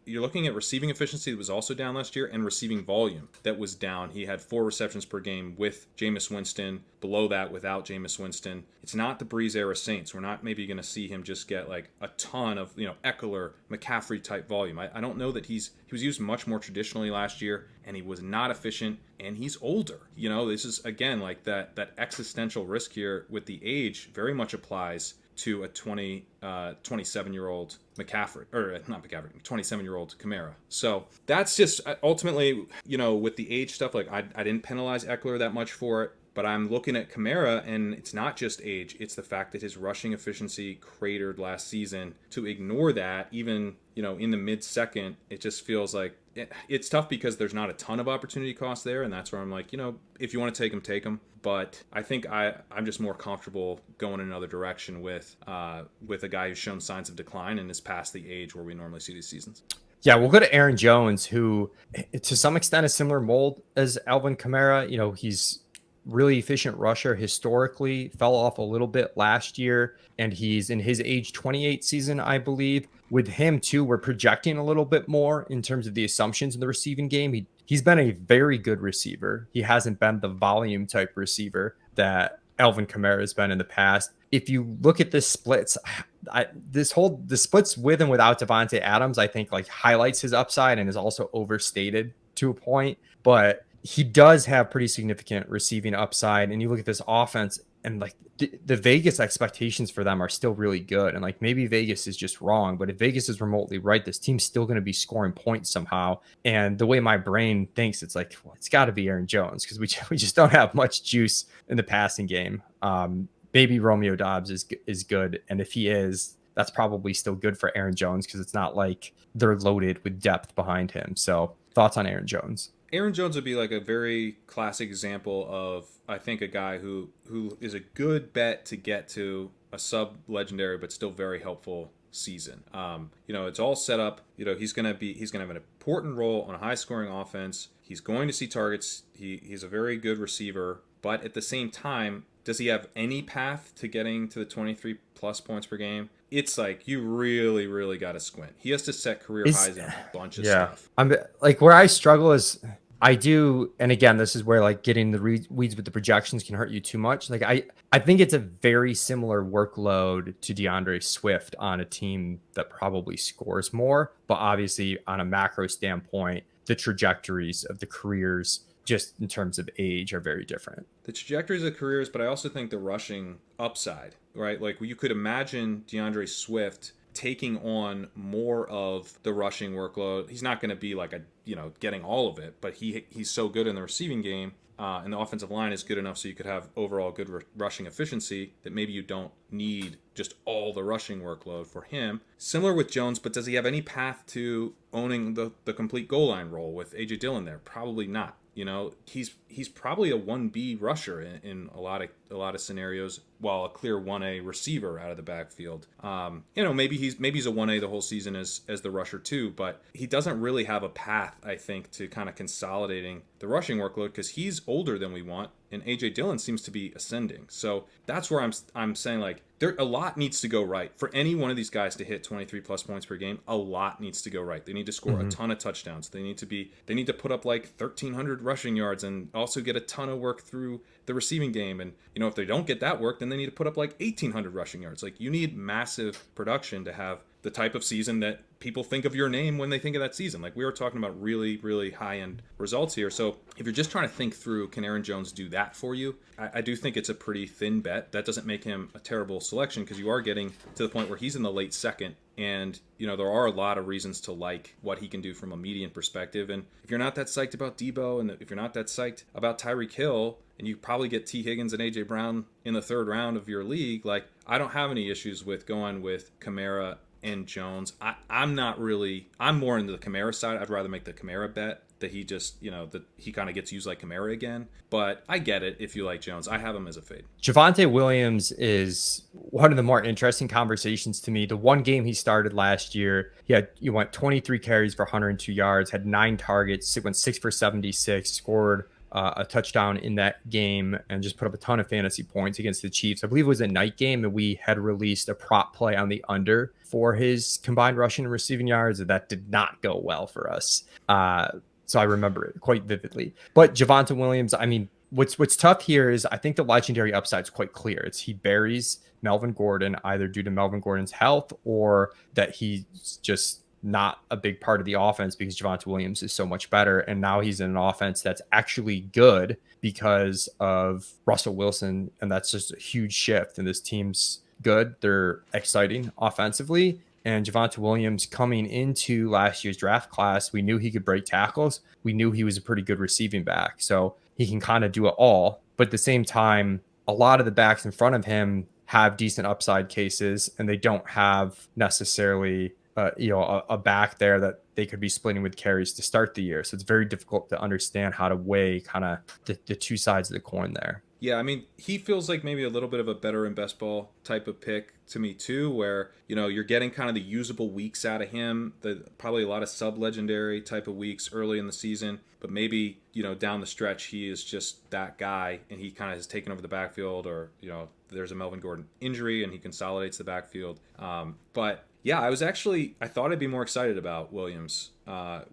looking at receiving efficiency that was also down last year, and receiving volume that was down. He had 4 receptions per game with Jameis Winston, below that without Jameis Winston. It's not the Breeze era Saints. We're not maybe going to see him just get like a ton of, Ekeler, McCaffrey type volume. I don't know that he was used much more traditionally last year, and he was not efficient, and he's older. This is, again, like that existential risk here with the age very much applies to a 27-year-old McCaffrey, or not McCaffrey, 27-year-old Kamara. So that's just ultimately, with the age stuff, like I didn't penalize Ekeler that much for it, but I'm looking at Kamara, and it's not just age, it's the fact that his rushing efficiency cratered last season. To ignore that, even, in the mid-second, it just feels like it's tough because there's not a ton of opportunity cost there, and that's where I'm like, if you want to take him, take him. But I think I'm just more comfortable going in another direction with a guy who's shown signs of decline and is past the age where we normally see these seasons. Yeah, we'll go to Aaron Jones, who to some extent is similar mold as Alvin Kamara. He's really efficient rusher historically, fell off a little bit last year, and he's in his age 28 season, I believe. With him too, we're projecting a little bit more in terms of the assumptions in the receiving game. He's been a very good receiver. He hasn't been the volume type receiver that Alvin Kamara has been in the past. If you look at the splits, the splits with and without Davante Adams, I think like highlights his upside and is also overstated to a point, but he does have pretty significant receiving upside. And you look at this offense, and like the Vegas expectations for them are still really good. And like maybe Vegas is just wrong, but if Vegas is remotely right, this team's still going to be scoring points somehow. And the way my brain thinks, it's like, well, it's got to be Aaron Jones, because we just don't have much juice in the passing game. Maybe Romeo Doubs is good. And if he is, that's probably still good for Aaron Jones, because it's not like they're loaded with depth behind him. So thoughts on Aaron Jones? Aaron Jones would be like a very classic example of, I think, a guy who is a good bet to get to a sub-legendary but still very helpful season. It's all set up. He's gonna have an important role on a high-scoring offense. He's going to see targets. He's a very good receiver, but at the same time, does he have any path to getting to the 23 plus points per game? It's like you really, really got to squint. He has to set career highs in a bunch of stuff. I'm like, where I struggle is I do, and again, this is where like getting the weeds with the projections can hurt you too much. Like I think it's a very similar workload to DeAndre Swift on a team that probably scores more, but obviously on a macro standpoint, the trajectories of the careers just in terms of age are very different. The trajectories of careers, but I also think the rushing upside, right? Like you could imagine DeAndre Swift taking on more of the rushing workload. He's not going to be like getting all of it, but he's so good in the receiving game, and the offensive line is good enough so you could have overall good rushing efficiency that maybe you don't need just all the rushing workload for him. Similar with Jones, but does he have any path to owning the complete goal line role with A.J. Dillon there? Probably not. He's probably a 1B rusher in a lot of a lot of scenarios, while a clear 1A receiver out of the backfield. Maybe he's a 1A the whole season as the rusher too, but he doesn't really have a path, I think, to kind of consolidating the rushing workload because he's older than we want, and AJ Dillon seems to be ascending. So that's where I'm saying, like, a lot needs to go right for any one of these guys to hit 23 plus points per game. A lot needs to go right. They need to score a ton of touchdowns. They need to put up like 1,300 rushing yards and also get a ton of work through the receiving game. And if they don't get that work, then they need to put up like 1,800 rushing yards. Like, you need massive production to have the type of season that people think of your name when they think of that season. Like, we were talking about really, really high-end results here. So if you're just trying to think through, can Aaron Jones do that for you? I do think it's a pretty thin bet. That doesn't make him a terrible selection because you are getting to the point where he's in the late second. And, there are a lot of reasons to like what he can do from a median perspective. And if you're not that psyched about Debo, and if you're not that psyched about Tyreek Hill, and you probably get T. Higgins and A.J. Brown in the third round of your league, like, I don't have any issues with going with Kamara and Jones. I'm more into the Kamara side. I'd rather make the Kamara bet that he just, that he kind of gets used like Kamara again. But I get it if you like Jones. I have him as a fade. Javonte Williams is one of the more interesting conversations to me. The one game he started last year, he went 23 carries for 102 yards, had 9 targets, went 6 for 76, scored a touchdown in that game, and just put up a ton of fantasy points against the Chiefs. I believe it was a night game, and we had released a prop play on the under for his combined rushing and receiving yards, and that did not go well for us. So I remember it quite vividly. But Javonte Williams, I mean, what's tough here is I think the legendary upside is quite clear. He buries Melvin Gordon either due to Melvin Gordon's health or that he's just not a big part of the offense because Javonte Williams is so much better. And now he's in an offense that's actually good because of Russell Wilson. And that's just a huge shift. And this team's good. They're exciting offensively. And Javonte Williams coming into last year's draft class, we knew he could break tackles. We knew he was a pretty good receiving back. So he can kind of do it all. But at the same time, a lot of the backs in front of him have decent upside cases, and they don't have necessarily a back there that they could be splitting with carries to start the year. So it's very difficult to understand how to weigh kind of the two sides of the coin there. Yeah, I mean, he feels like maybe a little bit of a better in best ball type of pick to me too, where, you're getting kind of the usable weeks out of him, probably a lot of sub-legendary type of weeks early in the season, but maybe, down the stretch, he is just that guy and he kind of has taken over the backfield, or, there's a Melvin Gordon injury and he consolidates the backfield. But yeah, I thought I'd be more excited about Williams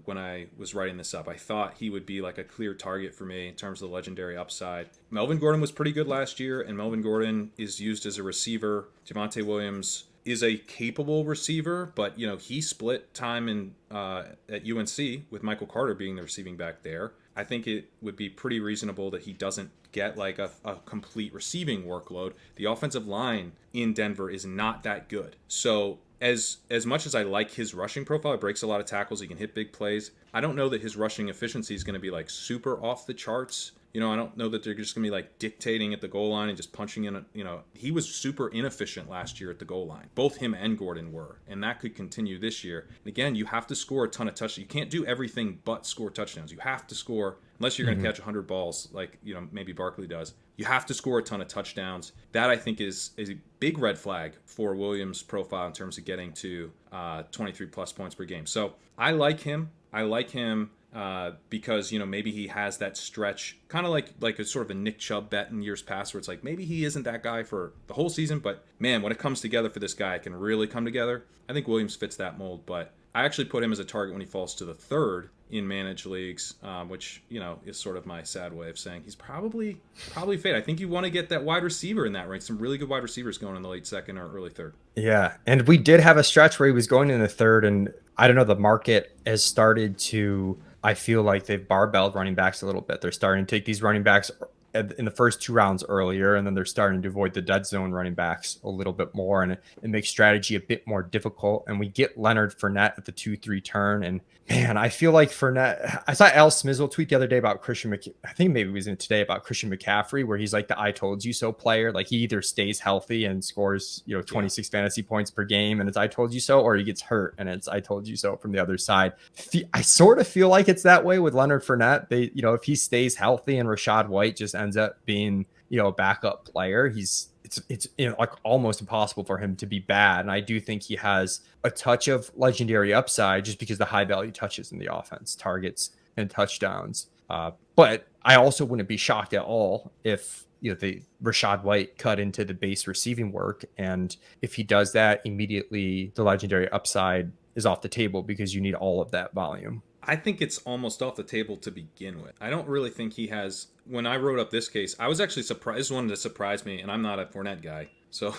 when I was writing this up. I thought he would be like a clear target for me in terms of the legendary upside. Melvin Gordon was pretty good last year, and Melvin Gordon is used as a receiver. Javonte Williams is a capable receiver, but he split time at UNC with Michael Carter being the receiving back there. I think it would be pretty reasonable that he doesn't get like a complete receiving workload. The offensive line in Denver is not that good. So as much as I like his rushing profile, it breaks a lot of tackles, he can hit big plays, I don't know that his rushing efficiency is going to be like super off the charts. I don't know that they're just going to be like dictating at the goal line and just punching in. He was super inefficient last year at the goal line. Both him and Gordon were, and that could continue this year. And again, you have to score a ton of touchdowns. You can't do everything but score touchdowns. You have to score, unless you're going to catch 100 balls like, maybe Barkley does. You have to score a ton of touchdowns. That, I think, is a big red flag for Williams' profile in terms of getting to 23 plus points per game. So I like him. Because maybe he has that stretch, kind of like a sort of a Nick Chubb bet in years past, where it's like maybe he isn't that guy for the whole season, but man, when it comes together for this guy, it can really come together. I think Williams fits that mold, but I actually put him as a target when he falls to the third in managed leagues, which is sort of my sad way of saying he's probably fade. I think you want to get that wide receiver in that range. Some really good wide receivers going in the late second or early third. Yeah, and we did have a stretch where he was going in the third, and I don't know, the market has started to, I feel like they've barbelled running backs a little bit. They're starting to take these running backs in the first 2 rounds earlier, and then they're starting to avoid the dead zone running backs a little bit more, and it makes strategy a bit more difficult. And we get Leonard Fournette at the 2-3 turn, and man, I feel like Fournette. I saw Al Smizzle tweet the other day about I think maybe it was in today about Christian McCaffrey, where he's like the "I told you so" player. Like, he either stays healthy and scores 26 fantasy points per game, and it's "I told you so," or he gets hurt and it's "I told you so" from the other side. I sort of feel like it's that way with Leonard Fournette. If he stays healthy and Rachaad White just ends up being a backup player. It's like almost impossible for him to be bad. And I do think he has a touch of legendary upside just because the high value touches in the offense, targets and touchdowns. But I also wouldn't be shocked at all if the Rachaad White cut into the base receiving work. And if he does that, immediately the legendary upside is off the table because you need all of that volume. I think it's almost off the table to begin with. I don't really think he has. When I wrote up this case, I was actually surprised. This one to surprise me, and I'm not a Fournette guy, so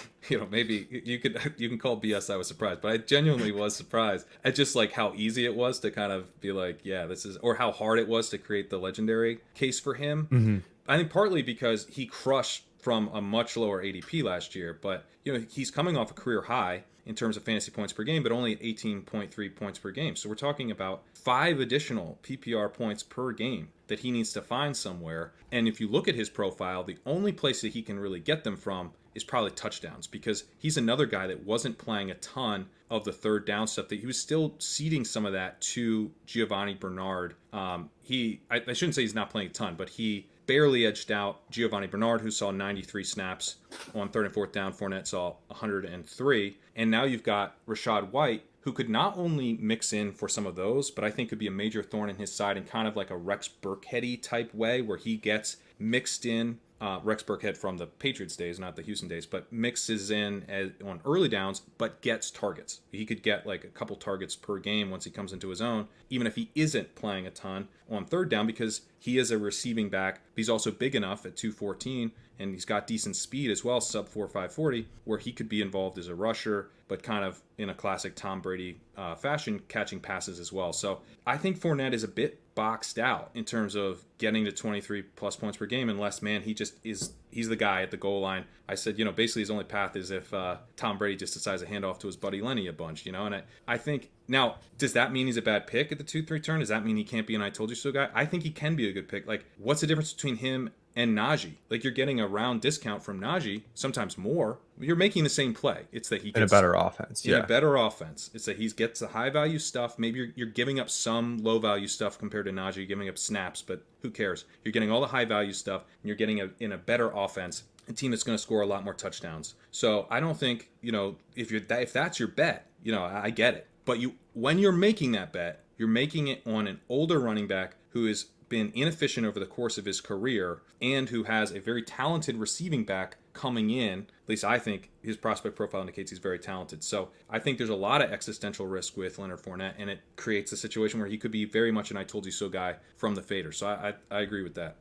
maybe you can call BS. I was surprised, but I genuinely was surprised at just like how easy it was to kind of be like, yeah, this is, or how hard it was to create the legendary case for him. Mm-hmm. I think partly because he crushed from a much lower ADP last year, but he's coming off a career high in terms of fantasy points per game, but only at 18.3 points per game. So we're talking about 5 additional PPR points per game that he needs to find somewhere. And if you look at his profile, the only place that he can really get them from is probably touchdowns, because he's another guy that wasn't playing a ton of the third down stuff, that he was still ceding some of that to Giovanni Bernard. I shouldn't say he's not playing a ton, but he barely edged out Giovanni Bernard, who saw 93 snaps on third and fourth down. Fournette saw 103. And now you've got Rachaad White, who could not only mix in for some of those, but I think could be a major thorn in his side in kind of like a Rex Burkhead-y type way, where he gets mixed in. Rex Burkhead from the Patriots days, not the Houston days, but mixes in on early downs, but gets targets. He could get like a couple targets per game once he comes into his own, even if he isn't playing a ton on third down, because he is a receiving back. He's also big enough at 214, and he's got decent speed as well, sub 4.540, where he could be involved as a rusher, but kind of in a classic Tom Brady fashion, catching passes as well. So I think Fournette is a bit boxed out in terms of getting to 23 plus points per game, unless, man, he's the guy at the goal line. I said, basically his only path is if Tom Brady just decides to hand off to his buddy Lenny a bunch, and I think, now, does that mean he's a bad pick at the 2-3 turn? Does that mean he can't be an I told you so guy? I think he can be a good pick. Like, what's the difference between him and Najee? Like, you're getting a round discount from Najee, sometimes more. You're making the same play. It's that he gets in a better offense. In a better offense. It's that he gets the high value stuff. Maybe you're giving up some low value stuff compared to Najee, giving up snaps, but who cares? You're getting all the high value stuff, and you're getting in a better offense, a team that's going to score a lot more touchdowns. So I don't think, if that's your bet, I get it. But when you're making that bet, you're making it on an older running back who has been inefficient over the course of his career and who has a very talented receiving back coming in. At least I think his prospect profile indicates he's very talented. So I think there's a lot of existential risk with Leonard Fournette, and it creates a situation where he could be very much an I told you so guy from the fader. So I agree with that.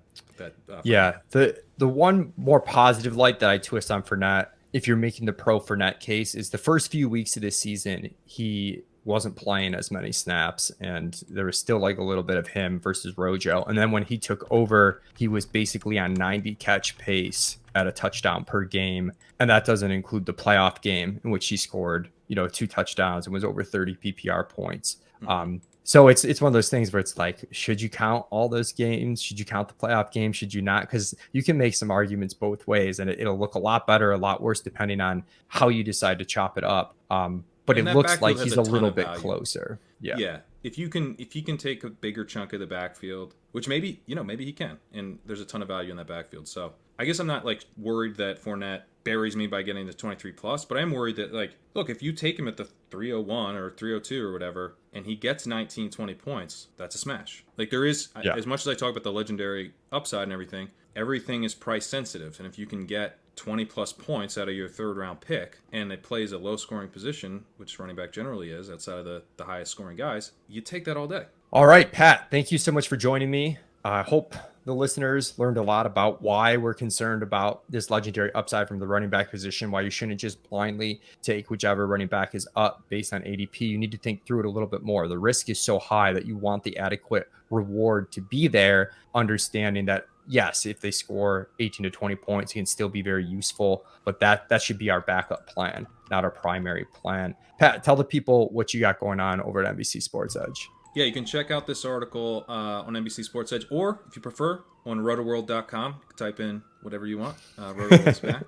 Yeah. The one more positive light that I twist on Fournette, if you're making the pro Fournette case, is the first few weeks of this season, he wasn't playing as many snaps, and there was still like a little bit of him versus Rojo. And then when he took over, he was basically on 90 catch pace at a touchdown per game. And that doesn't include the playoff game in which he scored, 2 touchdowns and was over 30 PPR points. So it's one of those things where it's like, should you count all those games? Should you count the playoff game? Should you not? Because you can make some arguments both ways, and it'll look a lot better, a lot worse, depending on how you decide to chop it up. But it looks like he's a little bit closer. Yeah. Yeah. If you can take a bigger chunk of the backfield, which maybe he can, and there's a ton of value in that backfield. So I guess I'm not like worried that Fournette buries me by getting to 23 plus, but I'm worried that, like, look, if you take him at the 301 or 302 or whatever, and he gets 19, 20 points, that's a smash. Like, there is, as much as I talk about the legendary upside and everything is price sensitive. And if you can get 20 plus points out of your third round pick, and it plays a low scoring position, which running back generally is outside of the highest scoring guys, you take that all day. All right, Pat, thank you so much for joining me. I hope the listeners learned a lot about why we're concerned about this legendary upside from the running back position, why you shouldn't just blindly take whichever running back is up based on ADP. You need to think through it a little bit more. The risk is so high that you want the adequate reward to be there, understanding that, yes, if they score 18 to 20 points, it can still be very useful, but that should be our backup plan, not our primary plan. Pat, tell the people what you got going on over at NBC Sports Edge. Yeah, you can check out this article on NBC Sports Edge, or if you prefer, on rotoworld.com. You can type in whatever you want. Rotoworld's back.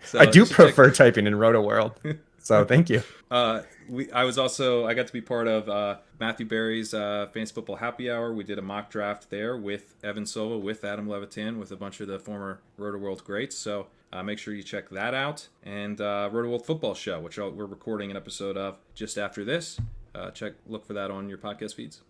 So I do prefer typing in RotoWorld. So thank you. I got to be part of Matthew Berry's Fantasy Football Happy Hour. We did a mock draft there with Evan Silva, with Adam Levitan, with a bunch of the former Roto World greats. So make sure you check that out. And Roto World Football Show, which we're recording an episode of just after this. Look for that on your podcast feeds.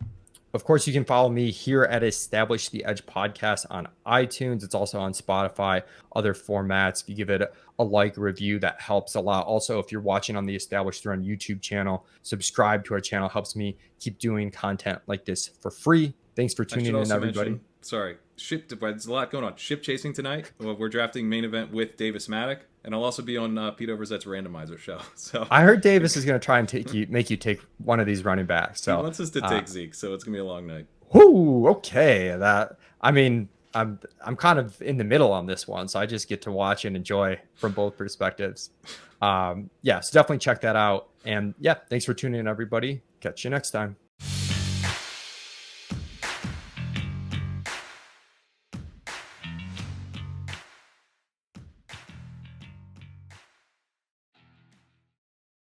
Of course, you can follow me here at Establish the Edge podcast on iTunes. It's also on Spotify, other formats. If you give it a like, review, that helps a lot. Also, if you're watching on the Establish the Run YouTube channel, subscribe to our channel. Helps me keep doing content like this for free. Thanks for tuning in, everybody. There's a lot going on. Ship chasing tonight. We're drafting main event with Davis Maddock, and I'll also be on Pete Overzet's randomizer show. So I heard Davis is going to try and make you take one of these running backs. So he wants us to take Zeke, so it's gonna be a long night. Whoo, okay. I'm kind of in the middle on this one, so I just get to watch and enjoy from both perspectives. So definitely check that out. And yeah, thanks for tuning in, everybody. Catch you next time.